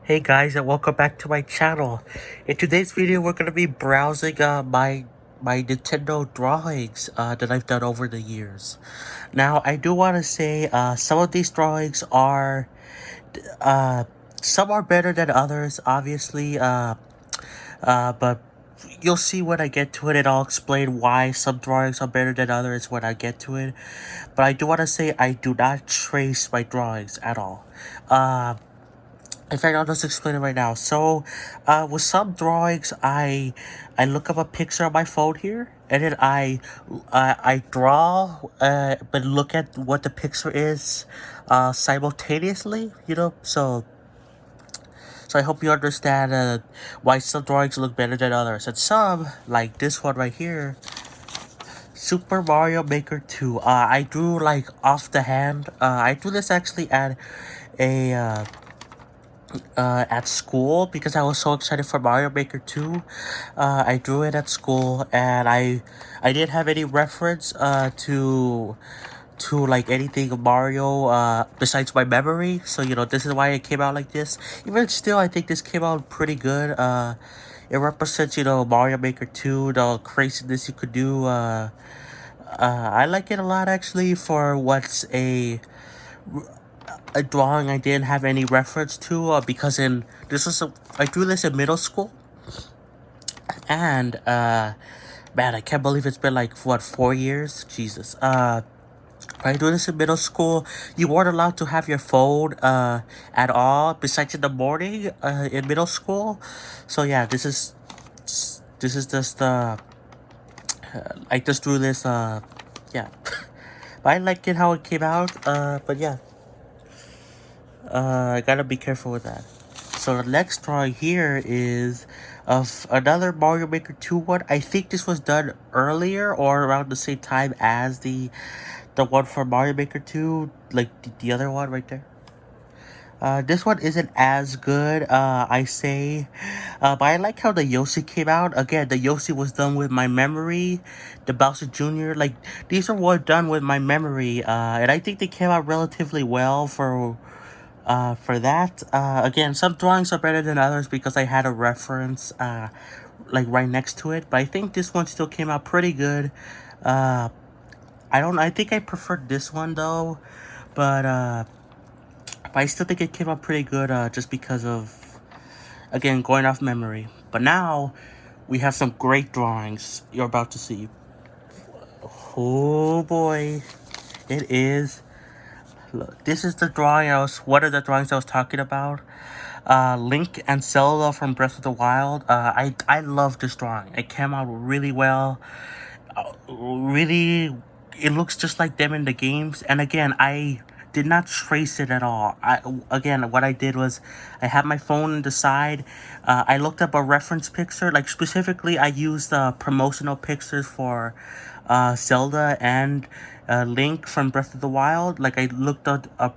Hey guys, and welcome back to my channel. In today's video, we're gonna be browsing my Nintendo drawings that I've done over the years. Now, I do want to say some of these drawings are uh, some are better than others, obviously. But you'll see when I get to it, and I'll explain why some drawings are better than others when I get to it. But I do want to say I do not trace my drawings at all. Uh, In fact, I'll just explain it right now. So, with some drawings, I look up a picture on my phone here, and then I draw, but look at what the picture is, simultaneously. So I hope you understand why some drawings look better than others, and some, like this one right here, Super Mario Maker 2. I drew like off the hand. I drew this actually a at school because I was so excited for Mario Maker 2. I drew it at school, and I didn't have any reference to like anything of Mario besides my memory. So this is why it came out like this. Even still, I think this came out pretty good. It represents Mario Maker 2, the craziness you could do. I like it a lot actually for what's a drawing I didn't have any reference to, because I drew this in middle school, and man, I can't believe it's been like what, 4 years. Jesus. I drew this in middle school. You weren't allowed to have your phone at all besides in the morning in middle school. So yeah, this is just I just drew this yeah. But I like it how it came out, but yeah, I gotta be careful with that. So the next drawing here is of another Mario Maker 2 one. I think this was done earlier or around the same time as the one for Mario Maker 2, like the other one right there. This one isn't as good, I say, but I like how the Yoshi came out. Again, the Yoshi was done with my memory. The Bowser Jr., like, these are all done with my memory, and I think they came out relatively well for that. Again, some drawings are better than others because I had a reference, like right next to it, but I think this one still came out pretty good. Uh, I think I preferred this one though, but, I still think it came out pretty good, just because of, again, going off memory. But now, we have some great drawings you're about to see. Oh boy, it is. Look, this is the drawing one of the drawings I was talking about. Link and Zelda from Breath of the Wild. I love this drawing. It came out really well. Really, it looks just like them in the games. And again, I did not trace it at all. Again, what I did was I had my phone on the side. I looked up a reference picture. Like, specifically, I used promotional pictures for Zelda and Link from Breath of the Wild. Like, I looked at a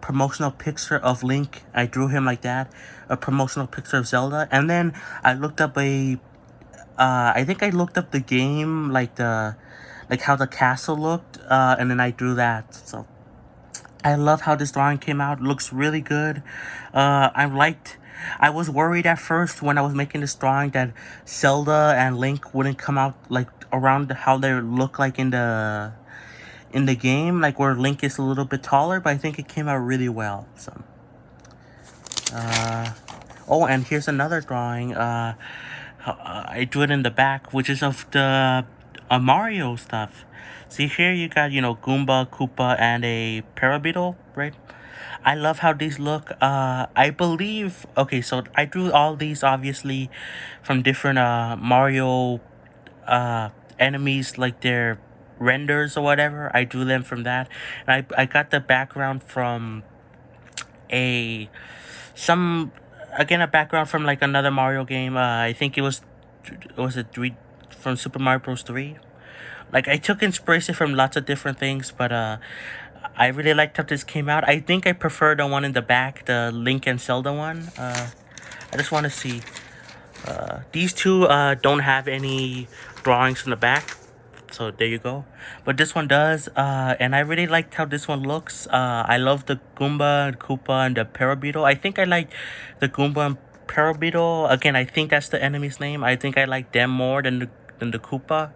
promotional picture of Link. I drew him like that. A promotional picture of Zelda. And then I looked up I think I looked up the game, like how the castle looked, and then I drew that. So I love how this drawing came out. It looks really good. I was worried at first when I was making this drawing that Zelda and Link wouldn't come out like around how they look like in the game, like where Link is a little bit taller, but I think it came out really well. So, oh, and here's another drawing. I drew it in the back, which is of the Mario stuff. See here, you got Goomba, Koopa, and a Parabeetle, right? I love how these look. I believe. Okay, so I drew all these obviously from different Mario enemies, like their renders or whatever. I drew them from that, and I got the background from a some again a background from like another Mario game. I think it was a three from Super Mario Bros. 3. Like, I took inspiration from lots of different things, but I really liked how this came out. I think I prefer the one in the back, the Link and Zelda one. I just want to see. These two don't have any drawings in the back. So there you go. But this one does, and I really liked how this one looks. I love the Goomba and Koopa and the Parabeetle. I think I like the Goomba and Parabeetle. Again, I think that's the enemy's name. I think I like them more than the Koopa,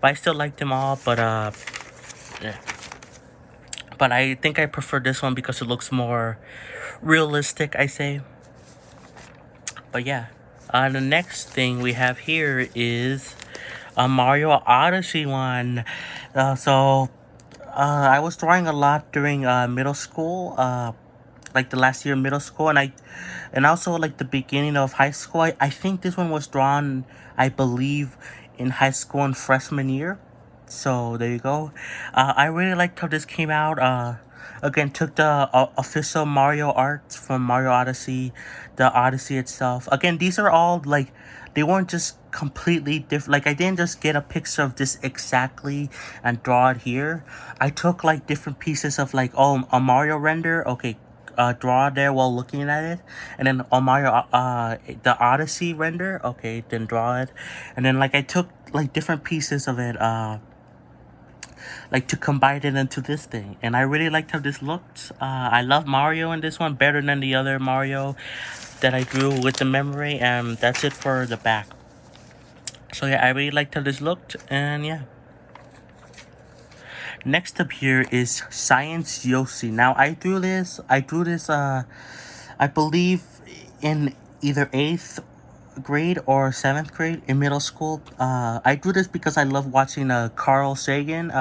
but I still like them all. Yeah. But I think I prefer this one because it looks more realistic, I say. But yeah, the next thing we have here is a Mario Odyssey one. I was drawing a lot during middle school, like the last year of middle school, and also like the beginning of high school. I think this one was drawn, I believe, in high school and freshman year. So there you go. I really liked how this came out. Again, took the official Mario art from Mario Odyssey, the Odyssey itself. Again, these are all like, they weren't just completely different. Like, I didn't just get a picture of this exactly and draw it here. I took like different pieces of like, oh, a Mario render. Okay, draw there while looking at it, and then on Mario, the Odyssey render. Okay, then draw it, and then like I took like different pieces of it, like to combine it into this thing, and I really liked how this looked. I love Mario in this one better than the other Mario that I drew with the memory, and that's it for the back. So yeah, I really liked how this looked, and yeah. Next up here is Science Yoshi. Now I drew this, I believe in either 8th grade or 7th grade in middle school. I drew this because I love watching Carl Sagan.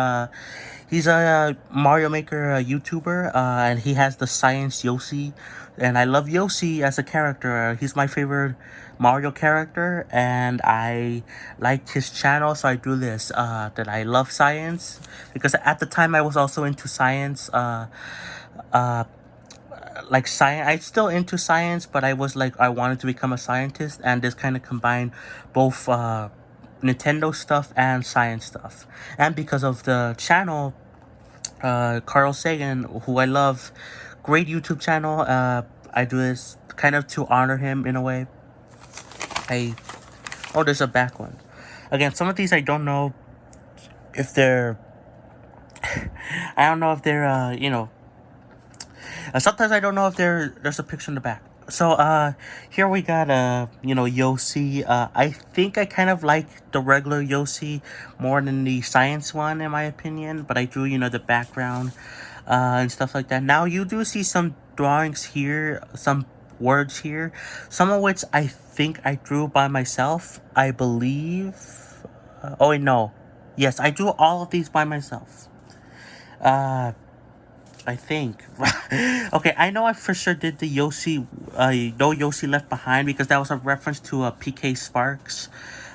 He's a Mario Maker YouTuber, and he has the Science Yoshi, and I love Yoshi as a character. He's my favorite Mario character, and I liked his channel, so I drew this. That I love science because at the time I was also into science. Uh, like science, I still into science, but I was like, I wanted to become a scientist, and this kind of combined both Nintendo stuff and science stuff. And because of the channel, Carl Sagan, who I love, great YouTube channel. I do this kind of to honor him in a way. I Oh, there's a back one. Again, some of these I don't know if they're I don't know if they're sometimes I don't know if there's a picture in the back. So here we got Yoshi. I think I kind of like the regular Yoshi more than the science one in my opinion, but I drew the background and stuff like that. Now you do see some drawings here, some words here, some of which I think I drew by myself, I believe. Oh wait, no. Yes, I drew all of these by myself. Uh I think. Okay, I know I for sure did the Yoshi, No Yoshi Left Behind, because that was a reference to PK Sparks,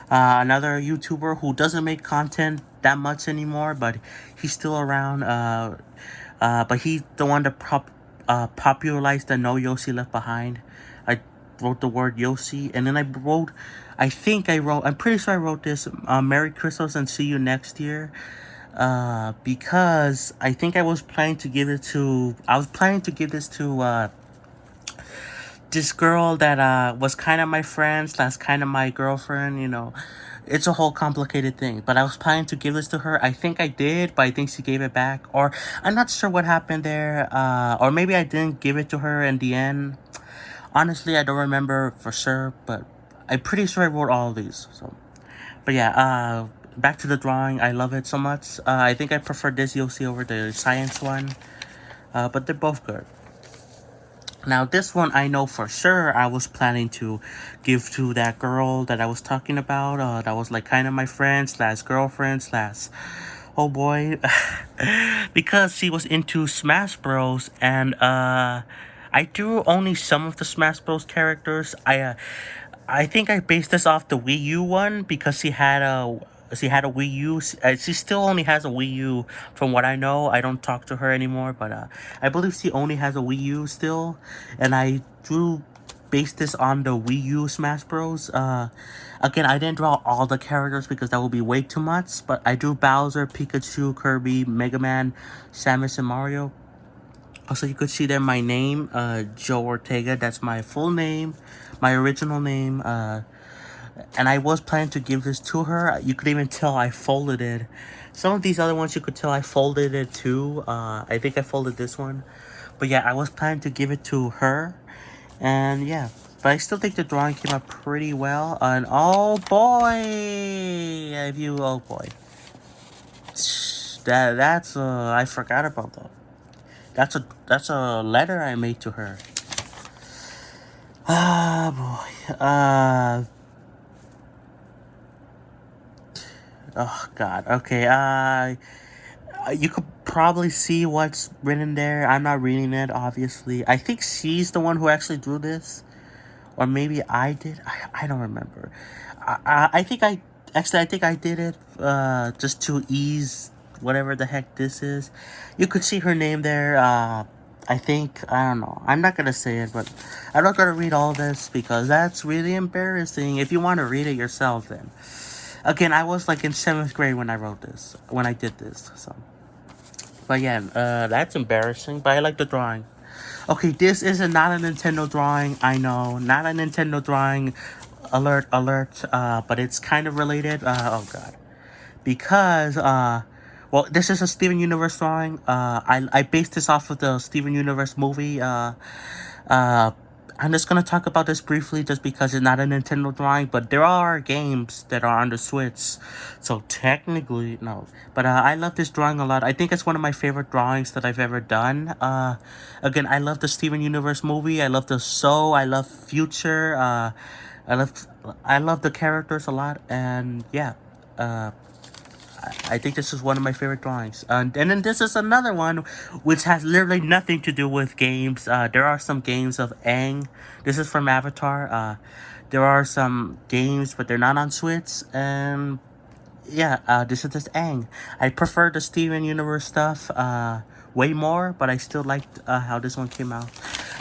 another YouTuber who doesn't make content that much anymore, but he's still around. But he's the one that popularized the No Yoshi Left Behind. I wrote the word Yoshi, and then I'm pretty sure I wrote this, Merry Christmas and see you next year. Because I think I was planning to give it to, I was planning to give this to, this girl that, was kind of my friend slash kind of my girlfriend. It's a whole complicated thing, but I was planning to give this to her. I think I did, but I think she gave it back, or I'm not sure what happened there, or maybe I didn't give it to her in the end. Honestly, I don't remember for sure, but I'm pretty sure I wrote all of these, so. But yeah, back to the drawing. I love it so much. I think I prefer this Yoshi over the science one. But they're both good. Now this one I know for sure I was planning to give to that girl that I was talking about. That was like kind of my friend slash girlfriend slash oh boy, because she was into Smash Bros. And I drew only some of the Smash Bros. Characters. I think I based this off the Wii U one because she had a Wii U. She still only has a Wii U, from what I know. I don't talk to her anymore, but I believe she only has a Wii U still, and I drew based this on the Wii U Smash Bros. Again, I didn't draw all the characters because that would be way too much, but I drew Bowser, Pikachu, Kirby, Mega Man, Samus, and Mario. Also, you could see there my name, Joe Ortega. That's my full name, my original name. and I was planning to give this to her. You could even tell I folded it. Some of these other ones you could tell I folded it too. I think I folded this one. But yeah, I was planning to give it to her. And yeah, but I still think the drawing came out pretty well. And oh boy, if you oh boy, that's I forgot about that. That's a letter I made to her. Ah boy. Oh god. Okay. You could probably see what's written there. I'm not reading it, obviously. I think she's the one who actually drew this. Or maybe I did. I don't remember. I think I think I did it just to ease whatever the heck this is. You could see her name there. I think, I don't know. I'm not gonna say it, but I'm not gonna read all this because that's really embarrassing. If you want to read it yourself, then. Again, I was like in 7th grade when I wrote this, when I did this. So, but yeah, that's embarrassing. But I like the drawing. Okay, this is not a Nintendo drawing. I know, not a Nintendo drawing. Alert, alert. But it's kind of related. Oh god, because well, this is a Steven Universe drawing. I based this off of the Steven Universe movie. Uh, I'm just gonna talk about this briefly just because it's not a Nintendo drawing, but there are games that are on the Switch, so technically, no. But I love this drawing a lot. I think it's one of my favorite drawings that I've ever done. Again, I love the Steven Universe movie. I love the show. I love Future. I love I love the characters a lot, and yeah. Uh, I think this is one of my favorite drawings. And then this is another one which has literally nothing to do with games. There are some games of Aang. This is from Avatar. There are some games, but they're not on Switch. And yeah, this is just Aang. I prefer the Steven Universe stuff way more, but I still liked how this one came out.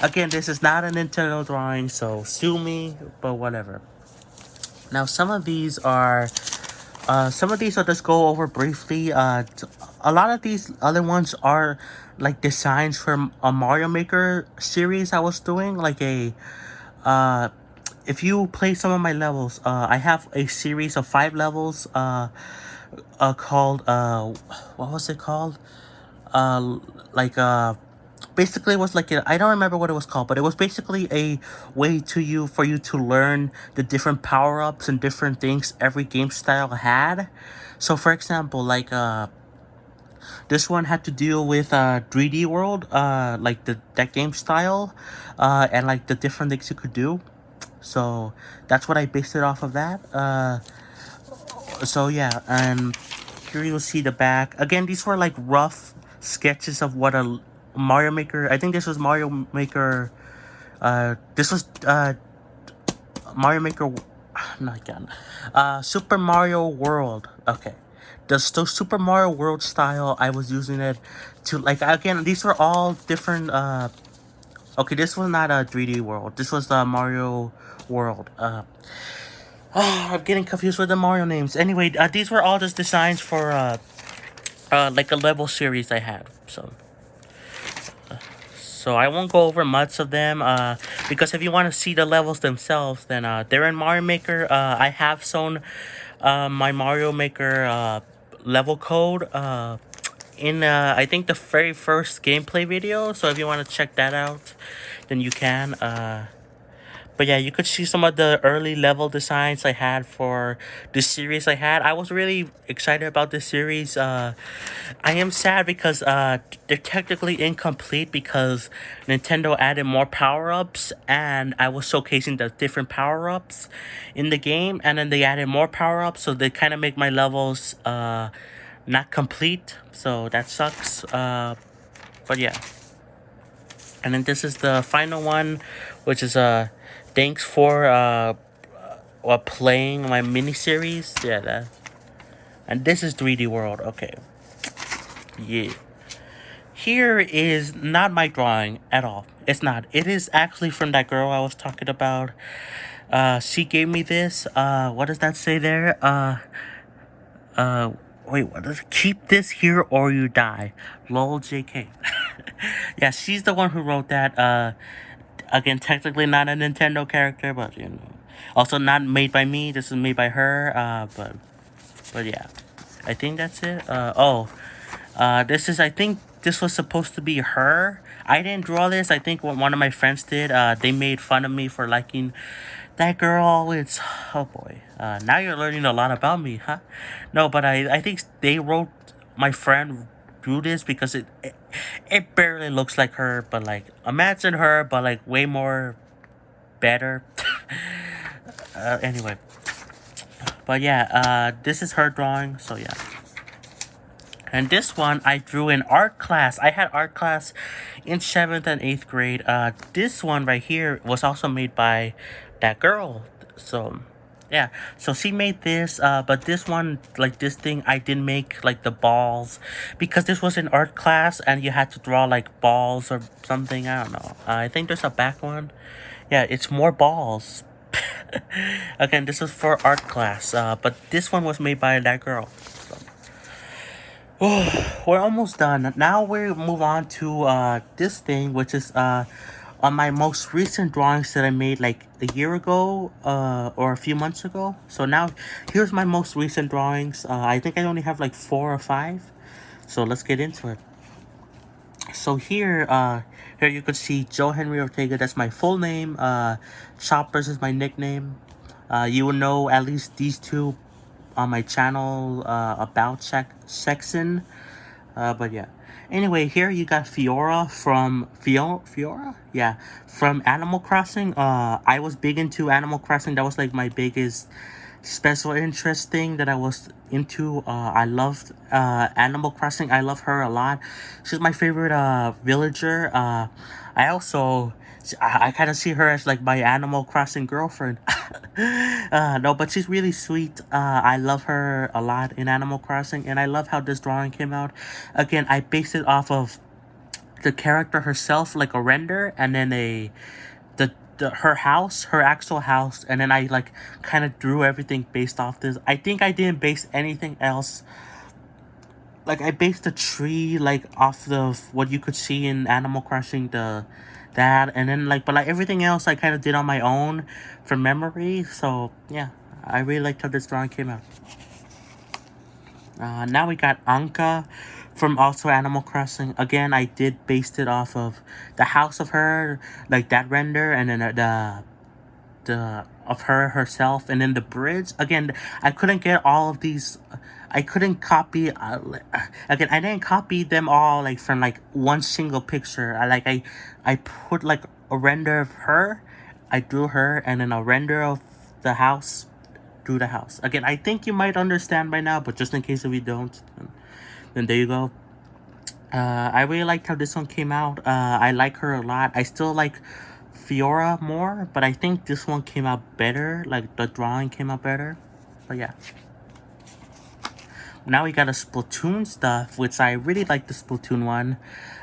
Again, this is not a Nintendo drawing, so sue me, but whatever. Now, some of these I'll just go over briefly. A lot of these other ones are like designs from a Mario Maker series I was doing. Uh, if you play some of my levels, I have a series of 5 levels. Called what was it called? Uh, like basically it was like I don't remember what it was called, but it was basically a way to you for you to learn the different power-ups and different things every game style had. So for example, this one had to deal with 3D world, like that game style, and like the different things you could do. So that's what I based it off of that. So yeah, and here you'll see the back. Again, these were like rough sketches of what a Mario Maker. I think this was Mario Maker. This was Mario Maker. No, again. Super Mario World. Okay, the Super Mario World style. I was using it to like again. These were all different. Okay, this was not a 3D world. This was the Mario World. I'm getting confused with the Mario names. Anyway, these were all just designs for like a level series I had. So I won't go over much of them. Because if you want to see the levels themselves, then they're in Mario Maker. I have shown my Mario Maker level code in I think the very first gameplay video. So if you want to check that out, then you can. But yeah, you could see some of the early level designs I had for this series I had. I was really excited about this series. I am sad because they're technically incomplete because Nintendo added more power-ups and I was showcasing the different power-ups in the game, and then they added more power-ups, so they kind of make my levels not complete. So that sucks. But yeah. And then this is the final one, which is thanks for playing my mini series. Yeah, that. And this is 3D World. Okay. Yeah. Here is not my drawing at all. It's not. It is actually from that girl I was talking about. She gave me this. What does that say there? Uh, wait, what does it? Keep this here or you die. Lol, JK. Yeah, she's the one who wrote that. Again, technically not a Nintendo character, but you know. Also not made by me. This is made by her. But yeah, I think that's it. This is, I think this was supposed to be her. I didn't draw this. I think one of my friends did. They made fun of me for liking that girl. It's, oh boy. Now you're learning a lot about me, huh? No, but I think they wrote, my friend drew this because it barely looks like her, but like, imagine her, but like way more better. Anyway, but yeah, this is her drawing, so yeah. And this one I drew in art class. I had art class in 7th and 8th grade. This one right here was also made by that girl. So, yeah. So she made this, but this one, like this thing, I didn't make like the balls because this was in art class and you had to draw like balls or something. I don't know. I think there's a back one. Yeah, it's more balls. Again, this is for art class, but this one was made by that girl. So. Oh, we're almost done. Now we move on to this thing, which is on my most recent drawings that I made like a year ago or a few months ago. So now here's my most recent drawings. I think I only have like 4 or 5. So let's get into it. So here you could see Joe Henry Ortega. That's my full name. Choppers is my nickname. You will know at least these two on my channel about section. But yeah. Anyway, here you got Fiora from Fiora? Yeah, from Animal Crossing. I was big into Animal Crossing. That was like my biggest special interest thing that I was into. I loved Animal Crossing. I love her a lot. She's my favorite villager. I also I kind of see her as like my Animal Crossing girlfriend. No, but she's really sweet. I love her a lot in Animal Crossing, and I love how this drawing came out. Again, I based it off of the character herself, like a render, and then her house, her actual house, and then I like kind of drew everything based off this. I think I didn't base anything else. Like I based the tree like off the what you could see in Animal Crossing, that, and then like, but like everything else I kind of did on my own from memory. So yeah, I really liked how this drawing came out. Now we got Anka from also Animal Crossing. Again, I did based it off of the house of her, like that render, and then the of her herself, and then the bridge. Again, I couldn't get all of these. I couldn't copy. Again, I didn't copy them all like from like one single picture. I put like a render of her. I drew her, and then a render of the house. Drew the house. Again, I think you might understand by now, but just in case if you don't, then there you go. I really liked how this one came out. I like her a lot. I still like Fiora more, but I think this one came out better. Like the drawing came out better. But yeah. Now we got a Splatoon stuff, which I really like the Splatoon one.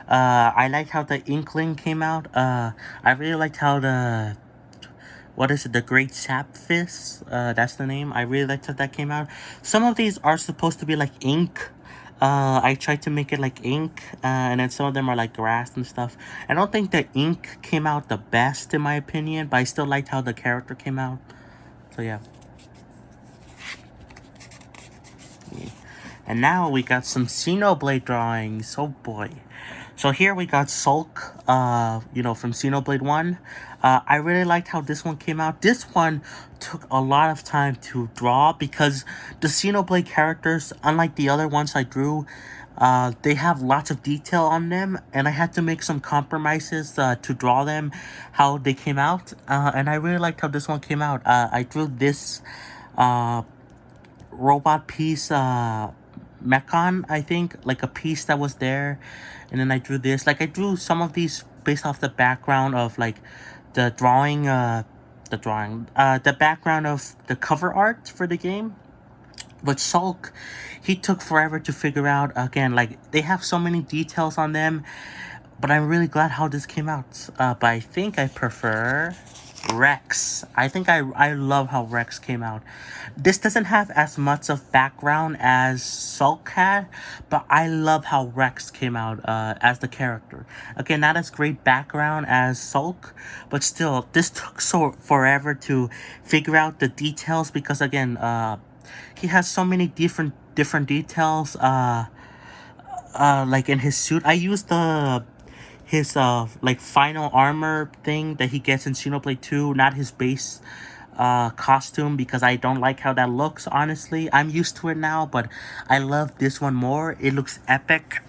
I like how the Inkling came out. I really liked how what is it? The Great Sapphist? That's the name. I really liked how that came out. Some of these are supposed to be like ink. I tried to make it like ink, and then some of them are like grass and stuff. I don't think the ink came out the best in my opinion, but I still liked how the character came out. So yeah. And now we got some Xenoblade drawings. Oh boy. So here we got Sulk, from Xenoblade 1. I really liked how this one came out. This one took a lot of time to draw because the Xenoblade characters, unlike the other ones I drew, they have lots of detail on them, and I had to make some compromises to draw them how they came out. And I really liked how this one came out. I drew this robot piece, Mechon, I think, like a piece that was there, and then I drew this. Like I drew some of these based off the background of like the the background of the cover art for the game. But Sulk, he took forever to figure out. Again, like they have so many details on them, but I'm really glad how this came out. But I think I prefer Rex. I think I love how Rex came out. This doesn't have as much of background as Sulk had, but I love how Rex came out as the character. Again, not as great background as Sulk, but still, this took so forever to figure out the details because again, he has so many different details. Like in his suit, I used the his like final armor thing that he gets in Xenoblade 2, not his base costume, because I don't like how that looks. Honestly, I'm used to it now, but I love this one more. It looks epic.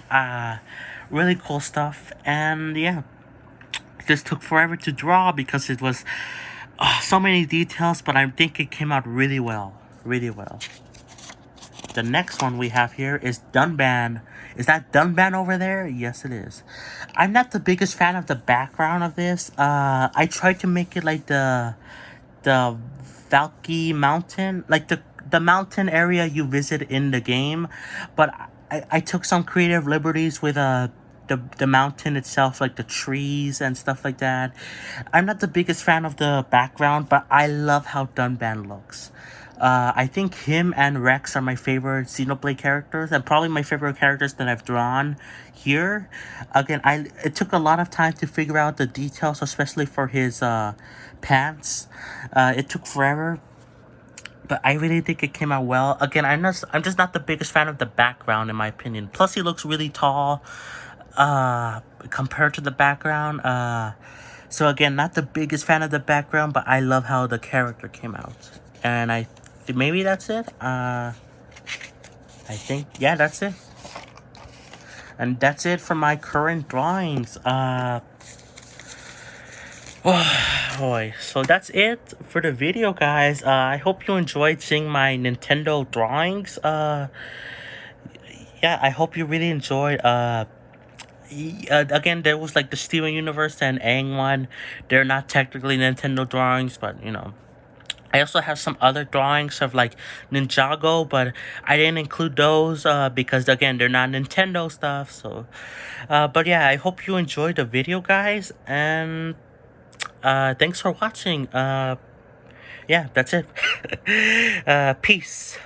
Really cool stuff, and yeah, it just took forever to draw because it was so many details, but I think it came out really well, really well. The next one we have here is Dunban. Is that Dunban over there? Yes, it is. I'm not the biggest fan of the background of this. I tried to make it like the Valky Mountain, like the mountain area you visit in the game, but I took some creative liberties with the mountain itself, like the trees and stuff like that. I'm not the biggest fan of the background, but I love how Dunban looks. I think him and Rex are my favorite Xenoblade characters, and probably my favorite characters that I've drawn here. Again, it took a lot of time to figure out the details, especially for his pants. It took forever, but I really think it came out well. Again, I'm just not the biggest fan of the background in my opinion. Plus, he looks really tall, compared to the background. So again, not the biggest fan of the background, but I love how the character came out. And maybe that's it. I think, yeah, that's it. And that's it for my current drawings. Oh boy, so that's it for the video, guys. I hope you enjoyed seeing my Nintendo drawings. Yeah, I hope you really enjoyed. Again, there was like the Steven Universe and Aang one. They're not technically Nintendo drawings, but you know. I also have some other drawings of like Ninjago, but I didn't include those because again, they're not Nintendo stuff. So, but yeah, I hope you enjoyed the video, guys, and thanks for watching. Yeah, that's it. Peace.